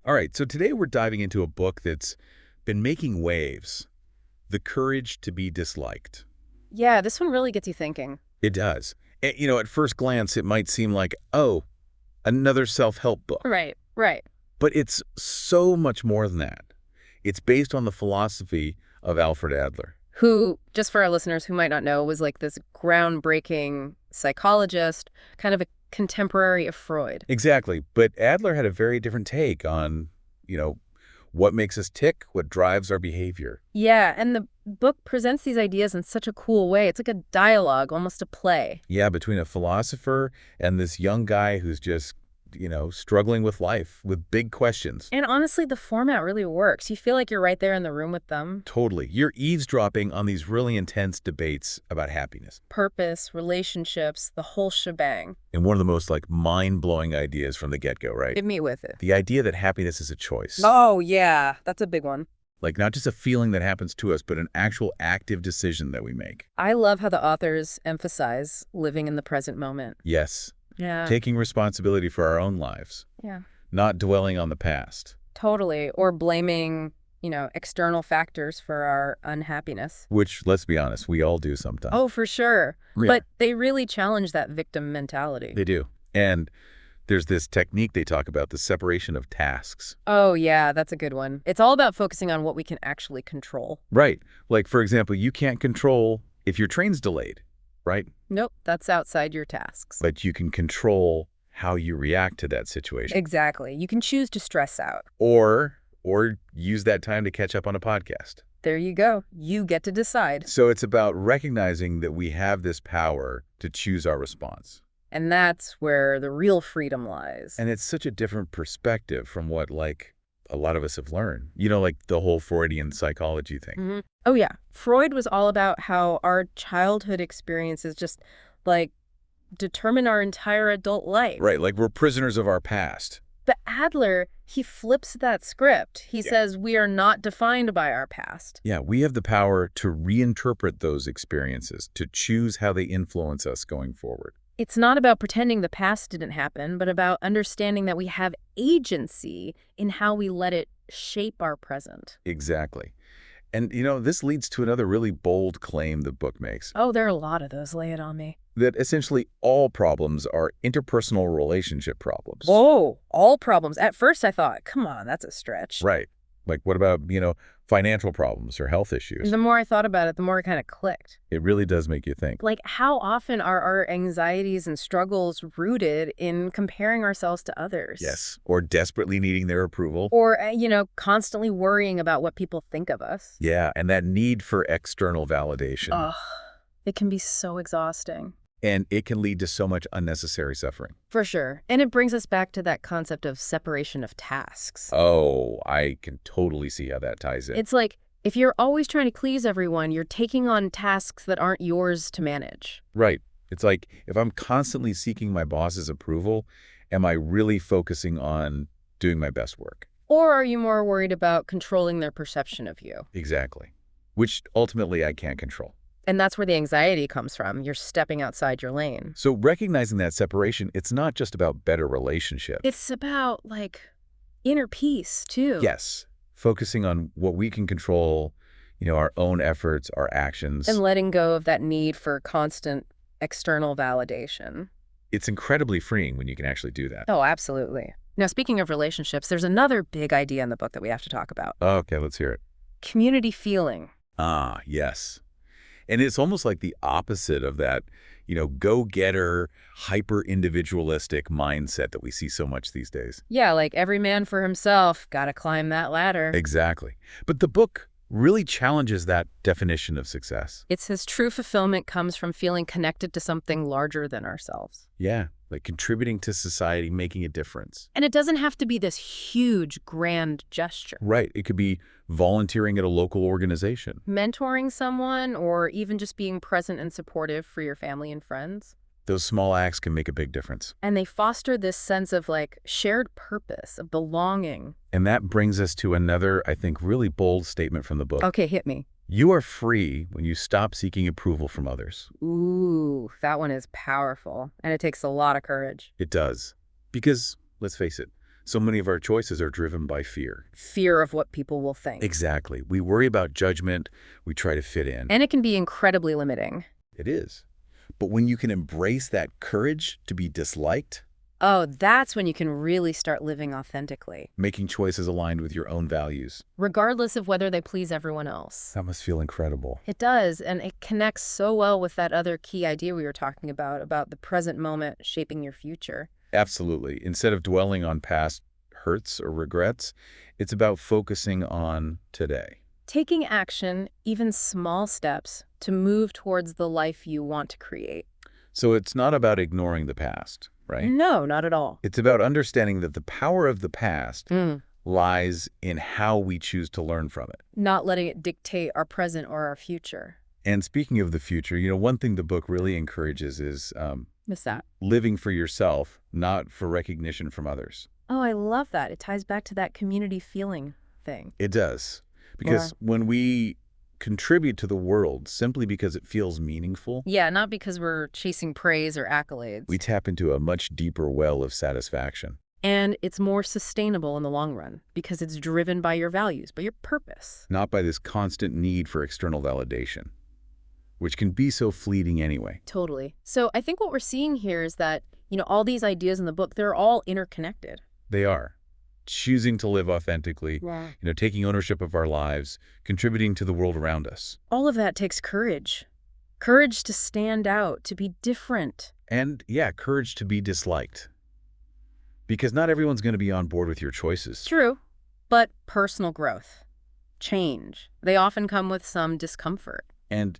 All right, so today we're diving into a book that's been making waves, The Courage to be Disliked. Yeah, this one really gets you thinking. It does. At first glance, it might seem like, oh, another self-help book. Right, right. But it's so much more than that. It's based on the philosophy of Alfred Adler. Who, just for our listeners who might not know, was like this groundbreaking psychologist, kind of a contemporary of Freud. Exactly. But Adler had a very different take on, you know, what makes us tick, what drives our behavior. Yeah, and the book presents these ideas in such a cool way. It's like a dialogue, almost a play. Yeah, between a philosopher and this young guy who's just, struggling with life, with big questions. And honestly, the format really works. You feel like you're right there in the room with them. Totally. You're eavesdropping on these really intense debates about happiness. Purpose, relationships, the whole shebang. And one of the most, mind-blowing ideas from the get-go, right? Hit me with it. The idea that happiness is a choice. Oh, yeah, that's a big one. Like, not just a feeling that happens to us, but an actual active decision that we make. I love how the authors emphasize living in the present moment. Yes. Yeah. Taking responsibility for our own lives. Yeah. Not dwelling on the past. Totally. Or blaming, external factors for our unhappiness. Which, let's be honest, we all do sometimes. Oh, for sure. Yeah. But they really challenge that victim mentality. They do. And there's this technique they talk about, the separation of tasks. Oh, yeah, that's a good one. It's all about focusing on what we can actually control. Right. Like, for example, you can't control if your train's delayed, right? Nope, that's outside your tasks. But you can control how you react to that situation. Exactly. You can choose to stress out. Or use that time to catch up on a podcast. There you go. You get to decide. So it's about recognizing that we have this power to choose our response. And that's where the real freedom lies. And it's such a different perspective from what, a lot of us have learned. The whole Freudian psychology thing. Mm-hmm. Oh, yeah. Freud was all about how our childhood experiences just, determine our entire adult life. Right, like we're prisoners of our past. But Adler, he flips that script. He says we are not defined by our past. Yeah, we have the power to reinterpret those experiences, to choose how they influence us going forward. It's not about pretending the past didn't happen, but about understanding that we have agency in how we let it shape our present. Exactly. And, this leads to another really bold claim the book makes. Oh, there are a lot of those. Lay it on me. That essentially all problems are interpersonal relationship problems. Whoa, all problems. At first I thought, come on, that's a stretch. Right. Like, what about, financial problems or health issues? The more I thought about it, the more it kind of clicked. It really does make you think. Like, how often are our anxieties and struggles rooted in comparing ourselves to others? Yes. Or desperately needing their approval. Or, constantly worrying about what people think of us. Yeah, and that need for external validation. Ugh, it can be so exhausting. And it can lead to so much unnecessary suffering. For sure. And it brings us back to that concept of separation of tasks. Oh, I can totally see how that ties in. It's like, if you're always trying to please everyone, you're taking on tasks that aren't yours to manage. Right. It's like, if I'm constantly seeking my boss's approval, am I really focusing on doing my best work? Or are you more worried about controlling their perception of you? Exactly. Which ultimately I can't control. And that's where the anxiety comes from. You're stepping outside your lane. So recognizing that separation, it's not just about better relationships. It's about, inner peace, too. Yes. Focusing on what we can control, our own efforts, our actions. And letting go of that need for constant external validation. It's incredibly freeing when you can actually do that. Oh, absolutely. Now, speaking of relationships, there's another big idea in the book that we have to talk about. Okay, let's hear it. Community feeling. Ah, yes. And it's almost like the opposite of that, go-getter, hyper-individualistic mindset that we see so much these days. Yeah, like every man for himself, gotta climb that ladder. Exactly. But the book really challenges that definition of success. It says true fulfillment comes from feeling connected to something larger than ourselves. Yeah, like contributing to society, making a difference. And it doesn't have to be this huge, grand gesture. Right. It could be volunteering at a local organization. Mentoring someone, or even just being present and supportive for your family and friends. Those small acts can make a big difference. And they foster this sense of shared purpose, of belonging. And that brings us to another, I think, really bold statement from the book. Okay, hit me. You are free when you stop seeking approval from others. Ooh, that one is powerful. And it takes a lot of courage. It does. Because, let's face it, So many of our choices are driven by fear. Fear of what people will think. Exactly. We worry about judgment. We try to fit in. And it can be incredibly limiting. It is. But when you can embrace that courage to be disliked, Oh, that's when you can really start living authentically, making choices aligned with your own values, regardless of whether they please everyone else. that must feel incredible. It does, and it connects so well with that other key idea we were talking about the present moment shaping your future. Absolutely. Instead of dwelling on past hurts or regrets, it's about focusing on today. Taking action, even small steps, to move towards the life you want to create. So it's not about ignoring the past, right? No, not at all. It's about understanding that the power of the past Mm. lies in how we choose to learn from it. Not letting it dictate our present or our future. And speaking of the future, one thing the book really encourages is What's that? living for yourself, not for recognition from others. Oh, I love that. It ties back to that community feeling thing. It does. Because when we contribute to the world simply because it feels meaningful, Yeah, not because we're chasing praise or accolades. we tap into a much deeper well of satisfaction. And it's more sustainable in the long run because it's driven by your values, by your purpose. Not by this constant need for external validation, which can be so fleeting anyway. Totally. So I think what we're seeing here is that, all these ideas in the book, they're all interconnected. They are. Choosing to live authentically, Yeah. Taking ownership of our lives, contributing to the world around us. All of that takes courage. Courage to stand out, to be different. And, courage to be disliked. Because not everyone's going to be on board with your choices. True. But personal growth, change, they often come with some discomfort. And,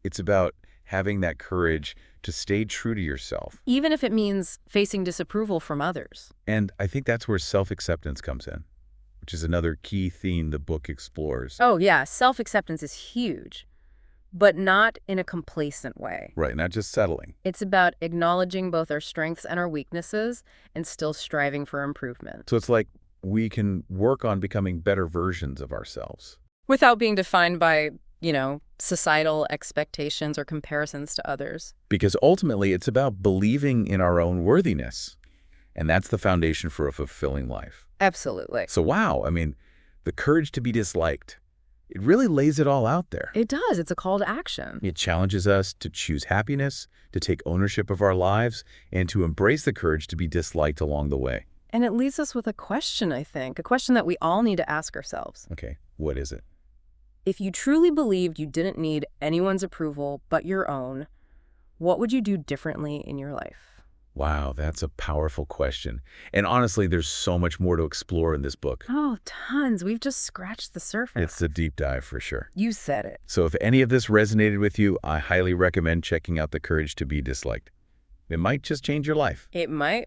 it's about having that courage to stay true to yourself. Even if it means facing disapproval from others. And I think that's where self-acceptance comes in, which is another key theme the book explores. Oh, yeah, self-acceptance is huge, but not in a complacent way. Right, not just settling. It's about acknowledging both our strengths and our weaknesses and still striving for improvement. So it's like we can work on becoming better versions of ourselves. Without being defined by, societal expectations or comparisons to others. Because ultimately, it's about believing in our own worthiness. And that's the foundation for a fulfilling life. Absolutely. So wow, the courage to be disliked, it really lays it all out there. It does. It's a call to action. It challenges us to choose happiness, to take ownership of our lives, and to embrace the courage to be disliked along the way. And it leaves us with a question, I think, a question that we all need to ask ourselves. Okay, what is it? If you truly believed you didn't need anyone's approval but your own, what would you do differently in your life? Wow, that's a powerful question. And honestly, there's so much more to explore in this book. Oh, tons. We've just scratched the surface. It's a deep dive for sure. You said it. So if any of this resonated with you, I highly recommend checking out The Courage to be Disliked. It might just change your life. It might.